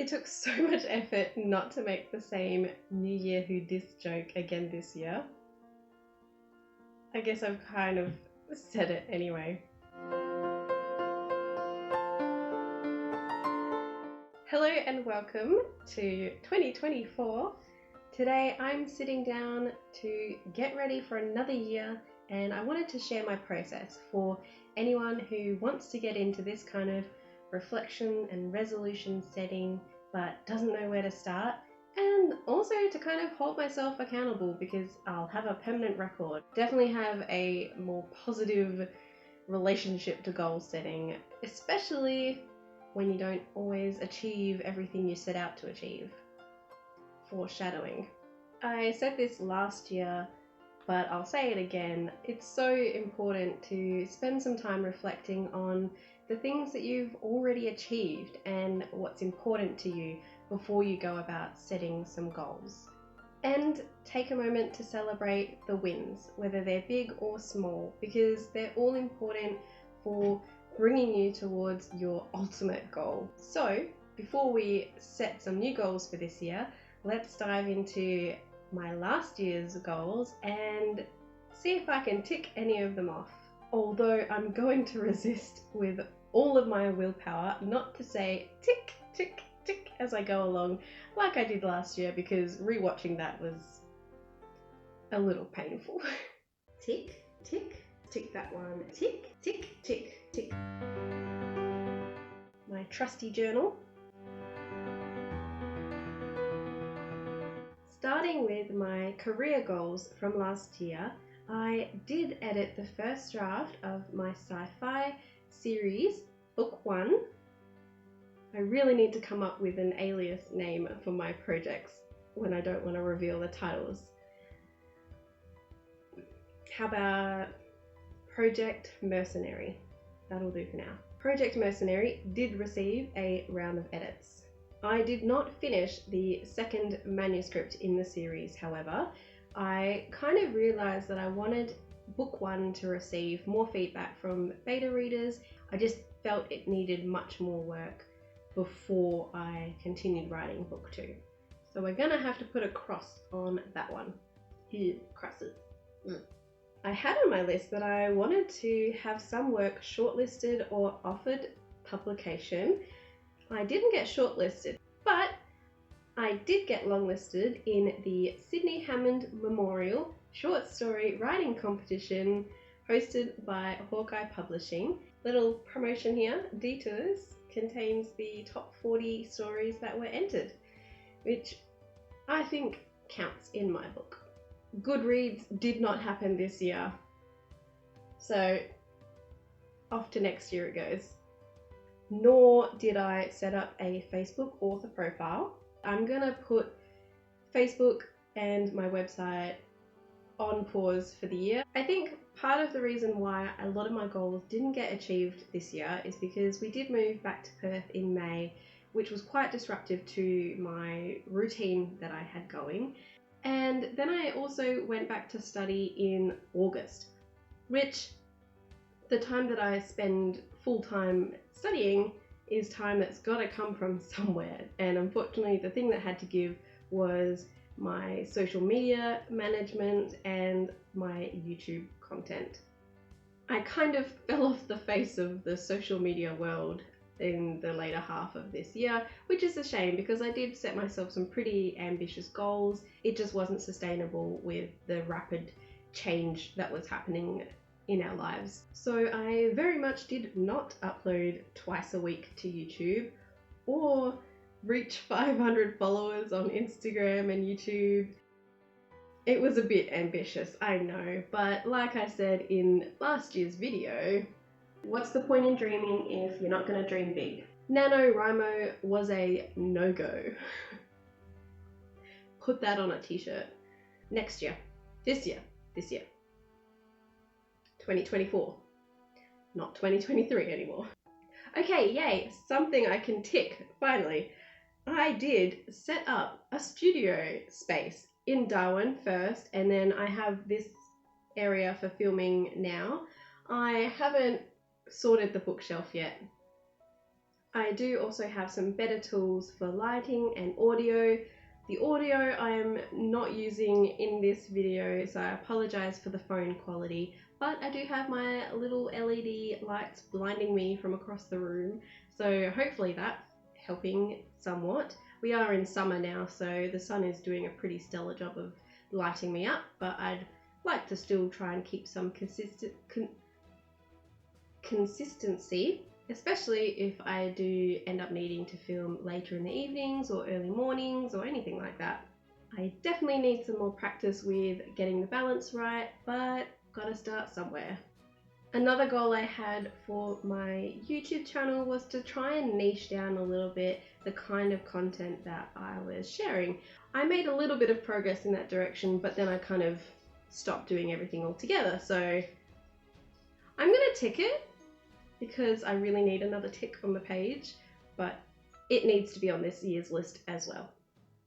took so much effort not to make the same New Year Who Dis joke again this year. I guess I've kind of said it anyway. Hello and welcome to 2024. Today I'm sitting down to get ready for another year, and I wanted to share my process for anyone who wants to get into this kind of reflection and resolution setting but doesn't know where to start, and also to kind of hold myself accountable because I'll have a permanent record. Definitely have a more positive relationship to goal setting, especially when you don't always achieve everything you set out to achieve. Foreshadowing. I said this last year, but I'll say it again. It's so important to spend some time reflecting on the things that you've already achieved and what's important to you before you go about setting some goals. And take a moment to celebrate the wins, whether they're big or small, because they're all important for bringing you towards your ultimate goal. So before we set some new goals for this year, let's dive into my last year's goals and see if I can tick any of them off. Although I'm going to resist with all of my willpower not to say tick, tick, tick as I go along like I did last year, because rewatching that was a little painful. Tick, tick, tick that one. Tick, tick, tick, tick. My trusty journal. Starting with my career goals from last year, I did edit the first draft of my sci-fi series, book 1. I really need to come up with an alias name for my projects when I don't want to reveal the titles. How about Project Mercenary? That'll do for now. Project Mercenary did receive a round of edits. I did not finish the second manuscript in the series, however. I kind of realized that I wanted book 1 to receive more feedback from beta readers. I just felt it needed much more work before I continued writing book 2. So we're gonna have to put a cross on that one. Crosses. I had on my list that I wanted to have some work shortlisted or offered publication. I didn't get shortlisted, but I did get longlisted in the Sydney Hammond Memorial Short Story Writing Competition hosted by Hawkeye Publishing. Little promotion here, Detours contains the top 40 stories that were entered, which I think counts in my book. Goodreads did not happen this year, so off to next year it goes. Nor did I set up a Facebook author profile. I'm gonna put Facebook and my website on pause for the year. I think part of the reason why a lot of my goals didn't get achieved this year is because we did move back to Perth in May, which was quite disruptive to my routine that I had going. And then I also went back to study in August, which the time that I spend full-time studying is time that's got to come from somewhere. And unfortunately, the thing that had to give was my social media management and my YouTube content. I kind of fell off the face of the social media world in the later half of this year, which is a shame because I did set myself some pretty ambitious goals. It just wasn't sustainable with the rapid change that was happening in our lives. So I very much did not upload twice a week to YouTube or reach 500 followers on Instagram and YouTube. It was a bit ambitious, I know, but like I said in last year's video, what's the point in dreaming if you're not going to dream big? NaNoWriMo was a no-go. Put that on a t-shirt. Next year. This year. 2024. Not 2023 anymore. Okay, yay, something I can tick, finally. I did set up a studio space in Darwin first, and then I have this area for filming now. I haven't sorted the bookshelf yet. I do also have some better tools for lighting and audio. The audio I am not using in this video, so I apologize for the phone quality, but I do have my little LED lights blinding me from across the room, so hopefully that's helping somewhat. We are in summer now, so the sun is doing a pretty stellar job of lighting me up, but I'd like to still try and keep some consistency, especially if I do end up needing to film later in the evenings or early mornings or anything like that. I definitely need some more practice with getting the balance right, but gotta start somewhere. Another goal I had for my YouTube channel was to try and niche down a little bit the kind of content that I was sharing. I made a little bit of progress in that direction, but then I kind of stopped doing everything altogether, so I'm gonna tick it because I really need another tick on the page, but it needs to be on this year's list as well.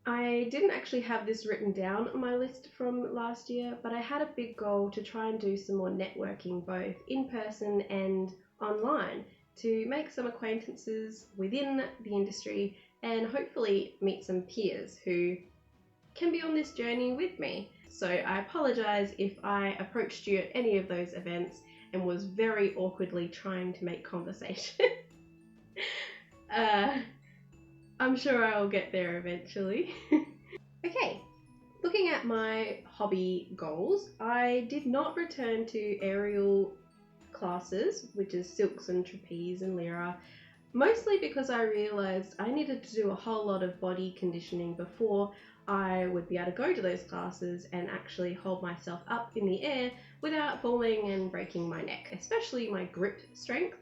I didn't actually have this written down on my list from last year, but I had a big goal to try and do some more networking both in person and online to make some acquaintances within the industry and hopefully meet some peers who can be on this journey with me. So I apologize if I approached you at any of those events and was very awkwardly trying to make conversation. I'm sure I'll get there eventually. Okay, looking at my hobby goals, I did not return to aerial classes, which is silks and trapeze and lyra, mostly because I realised I needed to do a whole lot of body conditioning before I would be able to go to those classes and actually hold myself up in the air without falling and breaking my neck, especially my grip strength,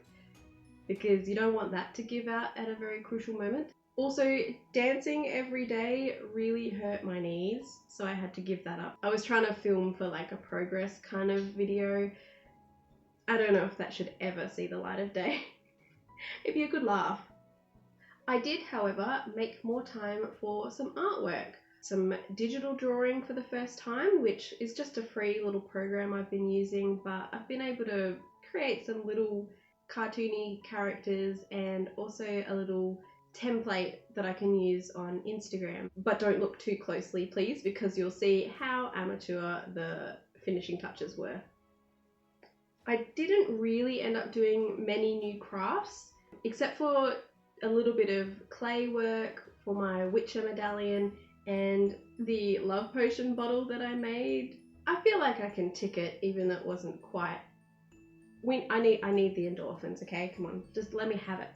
because you don't want that to give out at a very crucial moment. Also, dancing every day really hurt my knees, so I had to give that up. I was trying to film for like a progress kind of video. I don't know if that should ever see the light of day. It'd be a good laugh. I did, however, make more time for some artwork. Some digital drawing for the first time, which is just a free little program I've been using, but I've been able to create some little cartoony characters and also a little template that I can use on Instagram. But don't look too closely, please, because you'll see how amateur the finishing touches were. I didn't really end up doing many new crafts, except for a little bit of clay work for my Witcher medallion and the love potion bottle that I made. I feel like I can tick it, even though it wasn't quite. I need the endorphins, okay? Come on, just let me have it.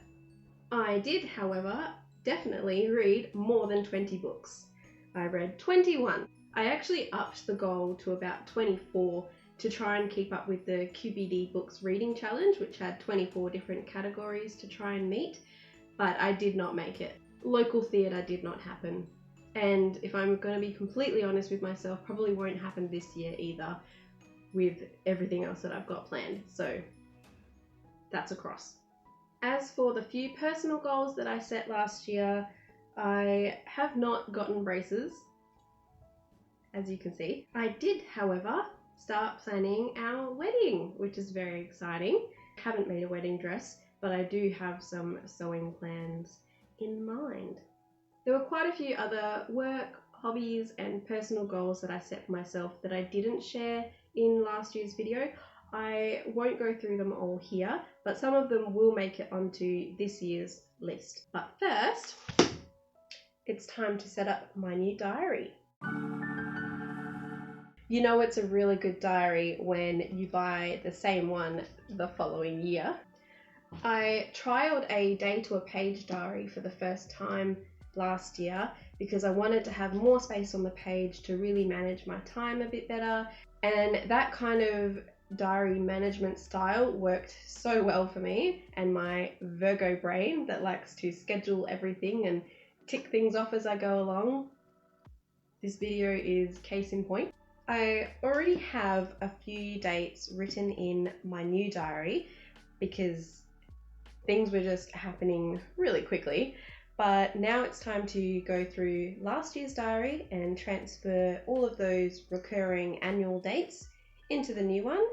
I did, however, definitely read more than 20 books. I read 21. I actually upped the goal to about 24 to try and keep up with the QBD Books Reading Challenge, which had 24 different categories to try and meet, but I did not make it. Local theatre did not happen. And if I'm going to be completely honest with myself, probably won't happen this year either with everything else that I've got planned. So that's a cross. As for the few personal goals that I set last year, I have not gotten braces, as you can see. I did, however, start planning our wedding, which is very exciting. I haven't made a wedding dress, but I do have some sewing plans in mind. There were quite a few other work, hobbies, and personal goals that I set for myself that I didn't share in last year's video. I won't go through them all here, but some of them will make it onto this year's list. But first, it's time to set up my new diary. You know it's a really good diary when you buy the same one the following year. I trialed a day to a page diary for the first time last year because I wanted to have more space on the page to really manage my time a bit better, and that kind of diary management style worked so well for me and my Virgo brain that likes to schedule everything and tick things off as I go along. This video is case in point. I already have a few dates written in my new diary because things were just happening really quickly. But now it's time to go through last year's diary and transfer all of those recurring annual dates into the new one,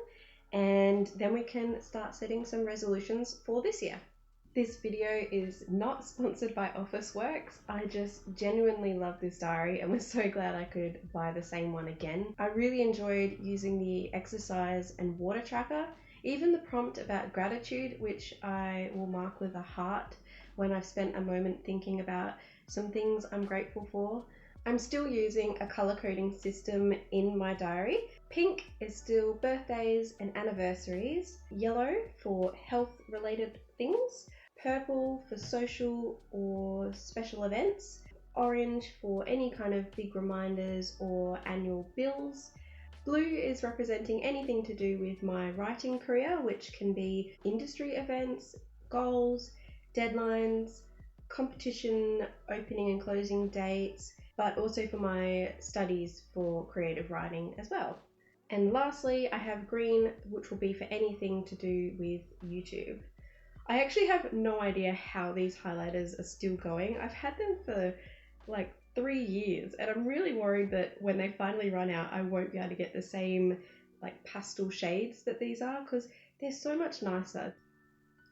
and then we can start setting some resolutions for this year. This video is not sponsored by Officeworks. I just genuinely love this diary and was so glad I could buy the same one again. I really enjoyed using the exercise and water tracker, even the prompt about gratitude, which I will mark with a heart when I've spent a moment thinking about some things I'm grateful for. I'm still using a color coding system in my diary. Pink is still birthdays and anniversaries, yellow for health related things, purple for social or special events, orange for any kind of big reminders or annual bills. Blue is representing anything to do with my writing career, which can be industry events, goals, deadlines, competition opening and closing dates, but also for my studies for creative writing as well. And lastly, I have green, which will be for anything to do with YouTube. I actually have no idea how these highlighters are still going. I've had them for like 3 years and I'm really worried that when they finally run out I won't be able to get the same like pastel shades that these are, because they're so much nicer.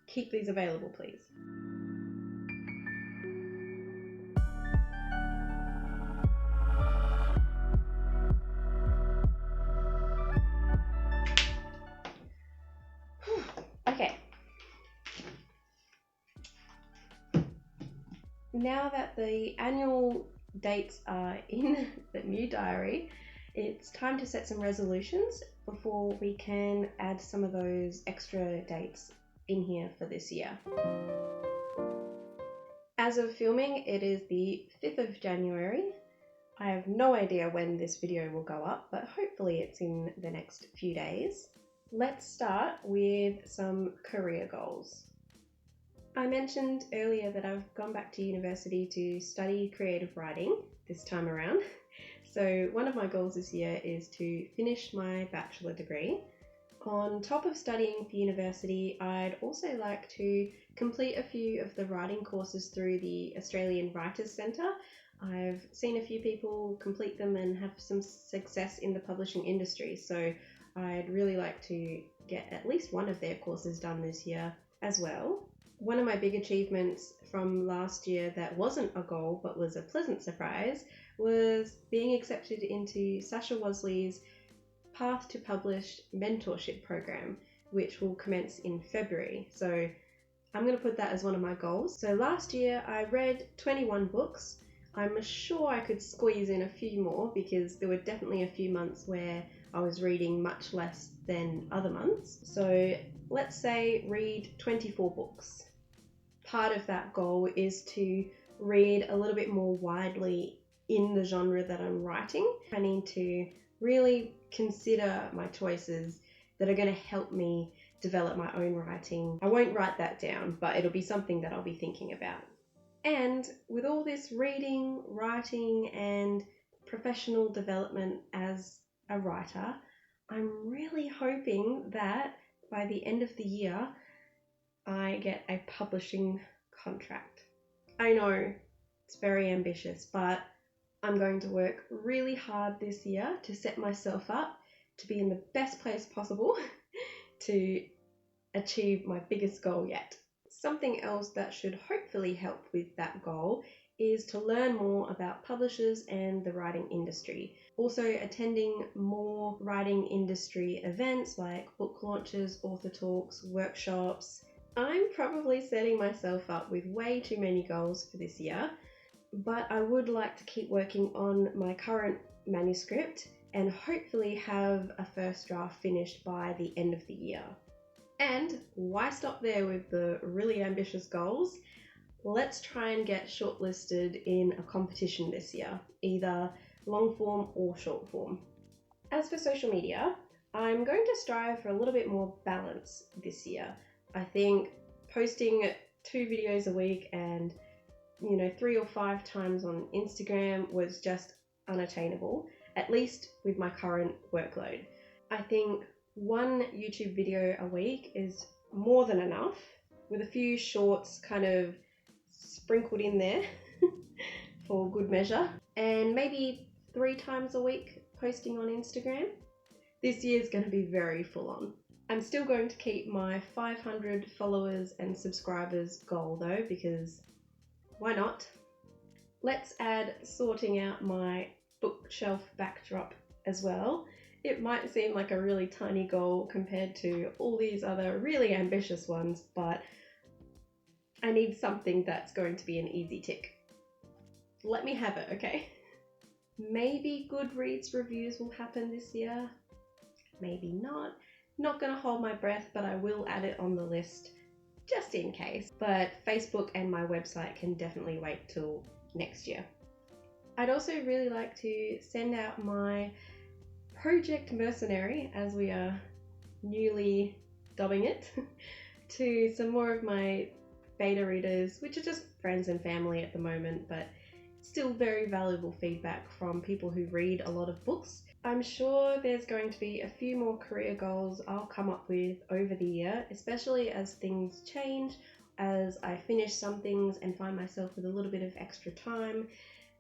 Keep these available, please. Okay. Now that the annual dates are in the new diary, it's time to set some resolutions before we can add some of those extra dates in here for this year. As of filming, it is the 5th of January. I have no idea when this video will go up, but hopefully it's in the next few days. Let's start with some career goals. I mentioned earlier that I've gone back to university to study creative writing this time around. So one of my goals this year is to finish my bachelor degree. On top of studying for university, I'd also like to complete a few of the writing courses through the Australian Writers Centre. I've seen a few people complete them and have some success in the publishing industry, so I'd really like to get at least one of their courses done this year as well. One of my big achievements from last year that wasn't a goal but was a pleasant surprise was being accepted into Sasha Wasley's Path to Published mentorship program, which will commence in February. So I'm going to put that as one of my goals. So last year I read 21 books. I'm sure I could squeeze in a few more because there were definitely a few months where I was reading much less than other months. So let's say read 24 books. Part of that goal is to read a little bit more widely in the genre that I'm writing. I need to really consider my choices that are going to help me develop my own writing. I won't write that down, but it'll be something that I'll be thinking about. And with all this reading, writing, and professional development as a writer, I'm really hoping that by the end of the year, I get a publishing contract. I know it's very ambitious, but I'm going to work really hard this year to set myself up to be in the best place possible to achieve my biggest goal yet. Something else that should hopefully help with that goal is to learn more about publishers and the writing industry. Also attending more writing industry events like book launches, author talks, workshops. I'm probably setting myself up with way too many goals for this year, but I would like to keep working on my current manuscript and hopefully have a first draft finished by the end of the year. And why stop there with the really ambitious goals? Let's try and get shortlisted in a competition this year, either long form or short form. As for social media, I'm going to strive for a little bit more balance this year. I think posting 2 videos a week and 3 or 5 times on Instagram was just unattainable, at least with my current workload. I think 1 YouTube video a week is more than enough, with a few shorts kind of sprinkled in there for good measure, and maybe 3 times a week posting on Instagram. This year's going to be very full on. I'm still going to keep my 500 followers and subscribers goal though, because why not? Let's add sorting out my bookshelf backdrop as well. It might seem like a really tiny goal compared to all these other really ambitious ones, but I need something that's going to be an easy tick. Let me have it, okay? Maybe Goodreads reviews will happen this year. Maybe not. Not gonna hold my breath, but I will add it on the list just in case. But Facebook and my website can definitely wait till next year. I'd also really like to send out my Project Mercenary, as we are newly dubbing it, to some more of my beta readers, which are just friends and family at the moment, but still very valuable feedback from people who read a lot of books. I'm sure there's going to be a few more career goals I'll come up with over the year, especially as things change, as I finish some things and find myself with a little bit of extra time.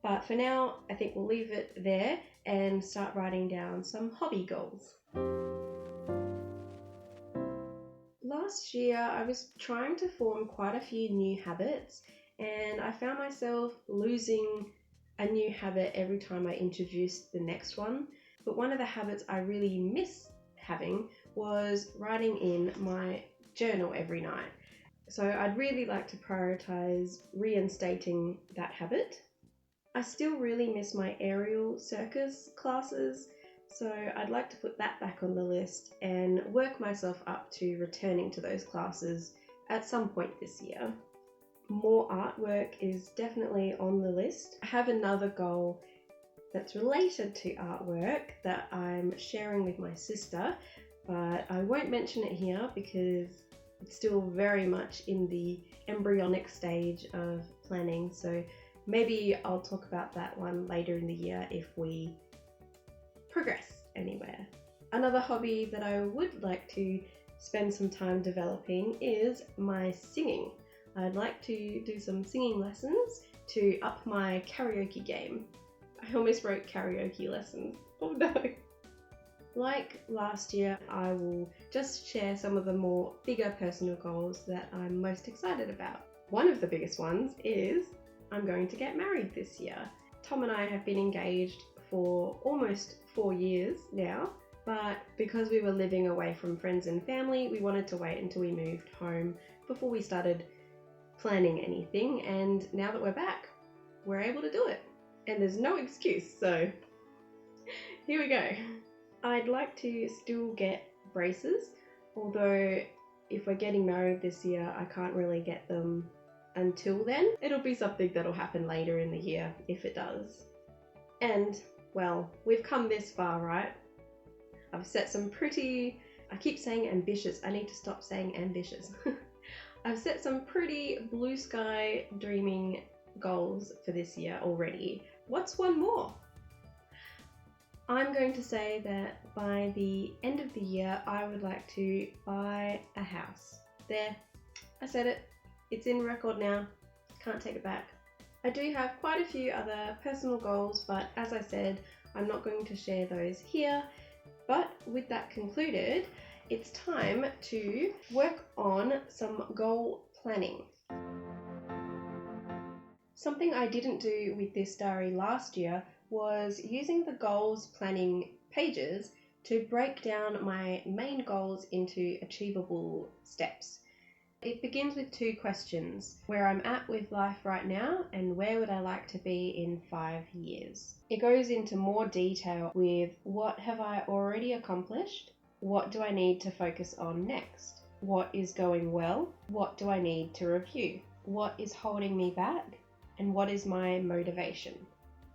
But for now, I think we'll leave it there and start writing down some hobby goals. Last year, I was trying to form quite a few new habits, and I found myself losing a new habit every time I introduced the next one. But one of the habits I really miss having was writing in my journal every night. So I'd really like to prioritize reinstating that habit. I still really miss my aerial circus classes, so I'd like to put that back on the list and work myself up to returning to those classes at some point this year. More artwork is definitely on the list. I have another goal that's related to artwork that I'm sharing with my sister, but I won't mention it here because it's still very much in the embryonic stage of planning, so maybe I'll talk about that one later in the year if we progress anywhere. Another hobby that I would like to spend some time developing is my singing. I'd like to do some singing lessons to up my karaoke game. I almost wrote karaoke lessons. Oh no! Like last year, I will just share some of the more bigger personal goals that I'm most excited about. One of the biggest ones is I'm going to get married this year. Tom and I have been engaged for almost 4 years now, but because we were living away from friends and family, we wanted to wait until we moved home before we started planning anything, and now that we're back, we're able to do it. And there's no excuse, so here we go. I'd like to still get braces, although if we're getting married this year, I can't really get them until then. It'll be something that'll happen later in the year if it does. And, well, we've come this far, right? I've set some pretty, I keep saying ambitious, I need to stop saying ambitious. I've set some pretty blue sky dreaming goals for this year already. What's one more? I'm going to say that by the end of the year, I would like to buy a house. There, I said it. It's in record now. Can't take it back. I do have quite a few other personal goals, but as I said, I'm not going to share those here. But with that concluded, it's time to work on some goal planning. Something I didn't do with this diary last year was using the goals planning pages to break down my main goals into achievable steps. It begins with 2 questions: where I'm at with life right now and where would I like to be in 5 years. It goes into more detail with what have I already accomplished, what do I need to focus on next, what is going well, what do I need to review, what is holding me back, and what is my motivation.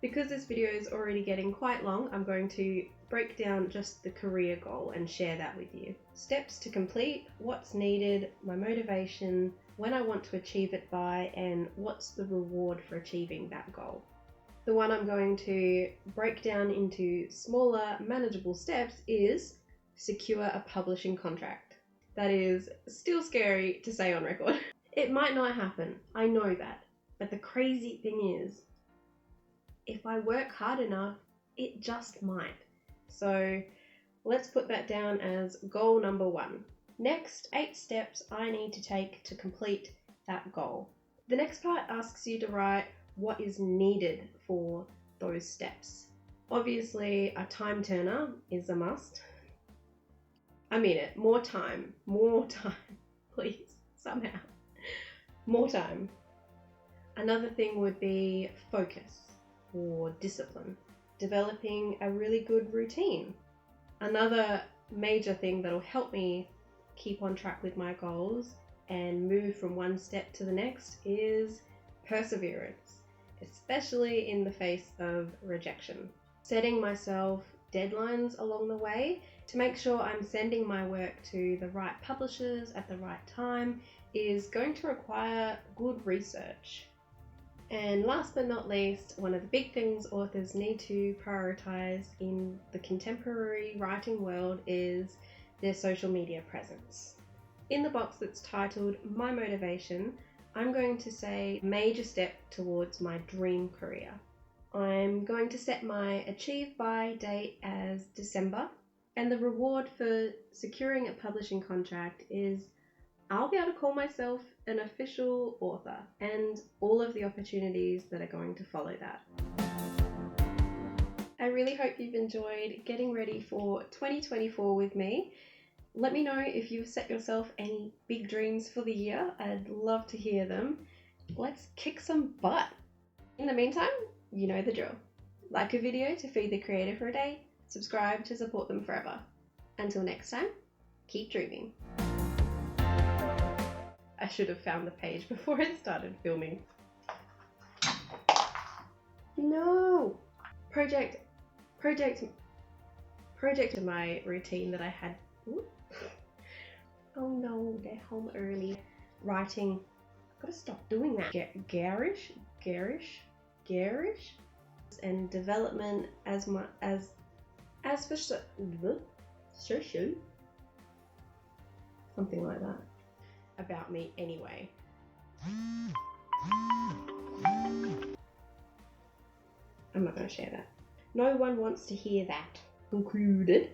Because this video is already getting quite long, I'm going to break down just the career goal and share that with you. Steps to complete, what's needed, my motivation, when I want to achieve it by, and what's the reward for achieving that goal. The one I'm going to break down into smaller, manageable steps is secure a publishing contract. That is still scary to say on record. It might not happen, I know that. But the crazy thing is, if I work hard enough, it just might. So Let's put that down as goal number 1. Next, 8 steps I need to take to complete that goal. The next part asks you to write what is needed for those steps. Obviously, a time turner is a must. I mean it, more time, please, somehow. More time. Another thing would be focus or discipline. Developing a really good routine. Another major thing that'll help me keep on track with my goals and move from one step to the next is perseverance, especially in the face of rejection. Setting myself deadlines along the way to make sure I'm sending my work to the right publishers at the right time is going to require good research. And last but not least, one of the big things authors need to prioritize in the contemporary writing world is their social media presence. In the box that's titled My Motivation, I'm going to say major step towards my dream career. I'm going to set my achieve by date as December, and the reward for securing a publishing contract is I'll be able to call myself an official author and all of the opportunities that are going to follow that. I really hope you've enjoyed getting ready for 2024 with me. Let me know if you've set yourself any big dreams for the year. I'd love to hear them. Let's kick some butt. In the meantime, you know the drill. Like a video to feed the creator for a day, subscribe to support them forever. Until next time, keep dreaming. I should have found the page before I started filming. No! Project my routine that I had. Ooh. Oh no, they're home early. Writing. I've got to stop doing that. Garish, and development as for something like that. About me anyway. I'm not going to share that. No one wants to hear that. Concluded.